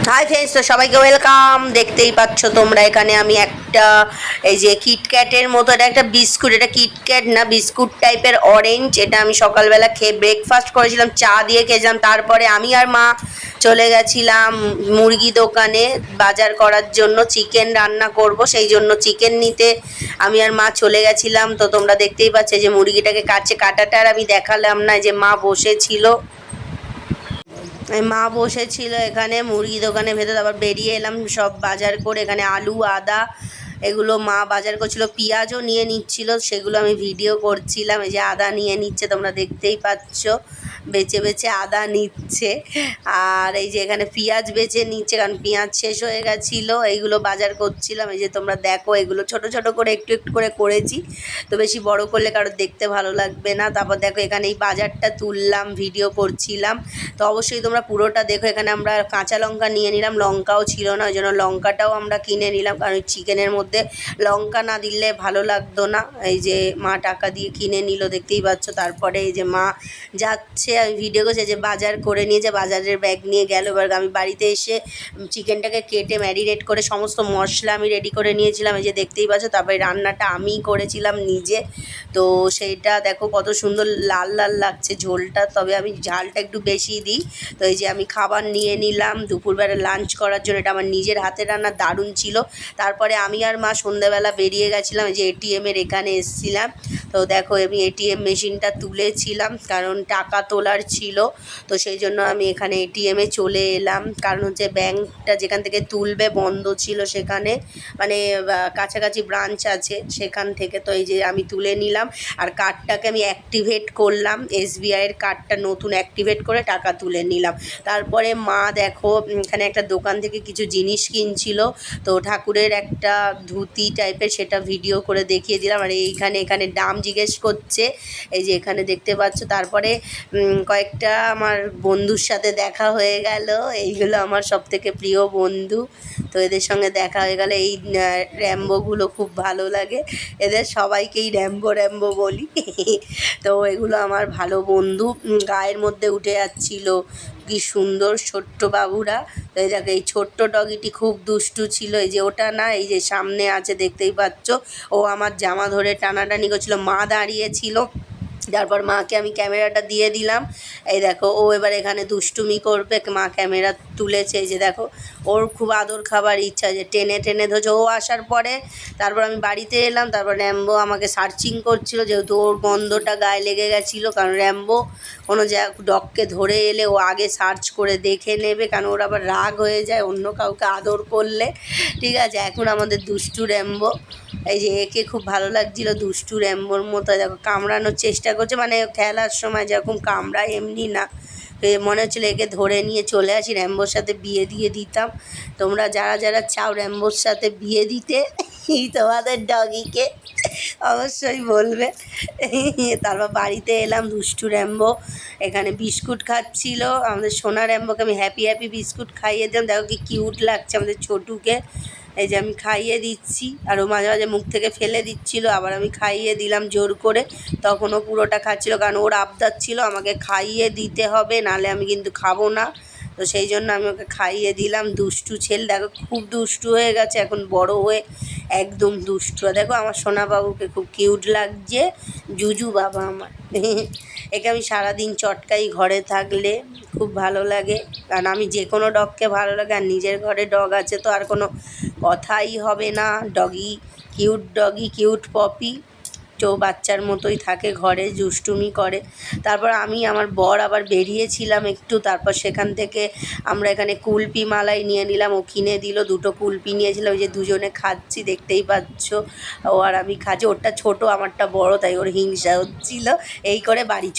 Hi friends, তো সবাইকে welcome. দেখতেই পাচ্ছ তোমরা এখানে আমি একটা এই যে কিটক্যাটের মতো, এটা একটা বিস্কুট, এটা কিটক্যাট না, বিস্কুট টাইপের অরেঞ্জ। এটা আমি সকালবেলা খেয়ে ব্রেকফাস্ট করেছিলাম, চা দিয়ে খেয়েছিলাম। তারপরে আমি আর মা চলে গেছিলাম মুরগি দোকানে বাজার করার জন্য, চিকেন রান্না করব, সেই জন্য চিকেন নিতে আমি আর মা চলে গেছিলাম। তো তোমরা দেখতেই পাচ্ছ যে মুরগিটাকে কাটাটা আর আমি দেখালাম না, যে মা বসেছিল, মা বসেছিল এখানে মুরগি দোকানের ভেতর। আবার বেরিয়ে এলাম সব বাজার করে, এখানে আলু আদা এগুলো মা বাজার করছিল, পেঁয়াজও নিয়ে নিচ্ছিল, সেগুলো আমি ভিডিও করছিলাম। এই যে আদা নিয়ে নিচ্ছে, তোমরা দেখতেই পাচ্ছ, বেছে বেছে আদা নিচ্ছে। আর এই যে এখানে পেঁয়াজ বেছে নিচ্ছে, কারণ পেঁয়াজ শেষ হয়ে গেছিলো। এইগুলো বাজার করছিলাম। এই যে তোমরা দেখো, এগুলো ছোট ছোট করে একটু একটু করে করেছি, তো বেশি বড় করলে কারোর দেখতে ভালো লাগবে না। তারপর দেখো এখানে এই বাজারটা তুললাম, ভিডিও করছিলাম। তো অবশ্যই তোমরা পুরোটা দেখো। এখানে আমরা কাঁচা লঙ্কা নিয়ে নিলাম, লঙ্কাও ছিল না, ওই জন্য লঙ্কাটাও আমরা কিনে নিলাম, কারণ চিকেনের মধ্যে লঙ্কা না দিলে ভালো লাগতো না। এই যে মা টাকা দিয়ে কিনে নিল, দেখতেই পাচ্ছ। তারপরে এই যে মা যাচ্ছে, আমি ভিডিও করছি, যে বাজার করে নিয়ে যে বাজারের ব্যাগ নিয়ে গেল। এবার আমি বাড়িতে এসে চিকেনটাকে কেটে ম্যারিনেট করে সমস্ত মশলা আমি রেডি করে নিয়েছিলাম, এই যে দেখতেই পাচ্ছ। তারপরে রান্নাটা আমিই করেছিলাম নিজে। তো সেইটা দেখো কত সুন্দর লাল লাল লাগছে ঝোলটা, তবে আমি ঝালটা একটু বেশি দিই। তো এই যে আমি খাবার নিয়ে নিলাম দুপুরবেলা লাঞ্চ করার জন্য, এটা আমার নিজের হাতের রান্না, দারুণ ছিল। তারপরে আমি আর মা সন্ধ্যাবেলা বেরিয়ে গেছিলাম, এই যে এটিএমের এখানে এসেছিলাম। তো দেখো আমি এটিএম মেশিনটা তুলেছিলাম, কারণ টাকা তোলার ছিল। তো সেই জন্য আমি এখানে এটিএমে চলে এলাম, কারণ হচ্ছে ব্যাংকটা যেখান থেকে তুলবে বন্ধ ছিল সেখানে, মানে কাছাকাছি ব্রাঞ্চ আছে সেখান থেকে। তো এই যে আমি তুলে নিলাম, আর কার্ডটাকে আমি অ্যাক্টিভেট করলাম, এসবিআইয়ের কার্ডটা নতুন অ্যাক্টিভেট করে টাকা তুলে নিলাম। তারপরে মা দেখো এখানে একটা দোকান থেকে কিছু জিনিস কিনছিল, তো ঠাকুরের একটা ধুতি টাইপের, সেটা ভিডিও করে দেখিয়ে দিলাম। আর এখানে দাম জিজ্ঞেস করছে, এই যে এখানে দেখতে পাচ্ছ। তারপরে কয়েকটা আমার বন্ধুর সাথে দেখা হয়ে গেল, এইগুলো আমার সবথেকে প্রিয় বন্ধু। তো এদের সঙ্গে দেখা হয়ে গেল। এই র্যাম্বোগুলো খুব ভালো লাগে, এদের সবাইকেই র্যাম্বো র্যাম্বো বলি। তো এগুলো আমার ভালো বন্ধু, গায়ের মধ্যে উঠে যাচ্ছিল, কি সুন্দর ছোট্ট বাবুরা। তো এই দেখো এই ছোট্ট ডগিটি খুব দুষ্টু ছিল, এই যে ওটা না, এই যে সামনে আছে দেখতেই পাচ্ছ, ও আমার জামা ধরে টানাটানি করছিল, মা দাঁড়িয়েছিল। তারপর মাকে আমি ক্যামেরাটা দিয়ে দিলাম, এই দেখো ও এবার এখানে দুষ্টুমি করবে, মা ক্যামেরা তুলেছে। এই যে দেখো ওর খুব আদর খাবার ইচ্ছা, যে টেনে টেনে ধরছে। ও আসার পরে তারপর আমি বাড়িতে এলাম, তারপর র্যাম্বো আমাকে সার্চিং করছিল, যেহেতু ওর গন্ধটা গায়ে লেগে গেছিলো, কারণ র্যাম্বো কোনো ডগকে ধরে এলে ও আগে সার্চ করে দেখে নেবে, কারণ ওর আবার রাগ হয়ে যায় অন্য কাউকে আদর করলে। ঠিক আছে, এখন আমাদের দুষ্টু র্যাম্বো, এই যে একে খুব ভালো লাগছিল, দুষ্টু র্যাম্বোর মতো। দেখো কামড়ানোর চেষ্টা করছে, মানে খেলার সময় যেরকম কামড়ায় এমনি না। মনে হচ্ছিলো একে ধরে নিয়ে চলে আসি, র্যাম্বোর সাথে বিয়ে দিয়ে দিতাম। তোমরা যারা যারা চাও র্যাম্বোর সাথে বিয়ে দিতে তোমাদের ডগিকে, অবশ্যই বলবে। তারপর বাড়িতে এলাম, দুষ্টু র্যাম্বো এখানে বিস্কুট খাচ্ছিল। আমাদের সোনা র্যাম্বোকে আমি হ্যাপি হ্যাপি বিস্কুট খাইয়ে দিলাম, দেখো কি কিউট লাগছে আমাদের ছোটুকে। এই যে আমি খাইয়ে দিচ্ছি, আর ও মাঝে মাঝে মুখ থেকে ফেলে দিচ্ছিলো, আবার আমি খাইয়ে দিলাম জোর করে, তখনও পুরোটা খাচ্ছিলো, কারণ ওর আবদার ছিল আমাকে খাইয়ে দিতে হবে, নাহলে আমি কিন্তু খাবো না। তো সেই জন্য আমি ওকে খাইয়ে দিলাম। দুষ্টু ছেলে দেখো, খুব দুষ্টু হয়ে গেছে এখন, বড় হয়ে একদম দুষ্টু। দেখো আমার সোনা বাবুকে খুব কিউট লাগছে, জুজু বাবা আমার। একে আমি সারাদিন চটকাই ঘরে থাকলে, খুব ভালো লাগে, কারণ আমি যে কোনো ডগকে ভালো লাগে, আর নিজের ঘরে ডগ আছে তো আর কোনো কথাই হবে না। ডগি কিউট পপি, তো বাচ্চার মতোই থাকে ঘরে, দুষ্টুমি করে। তারপর আমি আমার বর আবার বেরিয়েছিলাম একটু, তারপর সেখান থেকে আমরা এখানে কুলপি মালাই নিয়ে নিলাম, ও কিনে দিল, দুটো কুলপি নিয়েছিলাম, ওই যে দুজনে খাচ্ছি দেখতেই পাচ্ছ। ও আর আমি খাচ্ছি, ওরটা ছোটো আমারটা বড়, তাই ওর হিংসা হচ্ছিলো। এই করে বাড়ি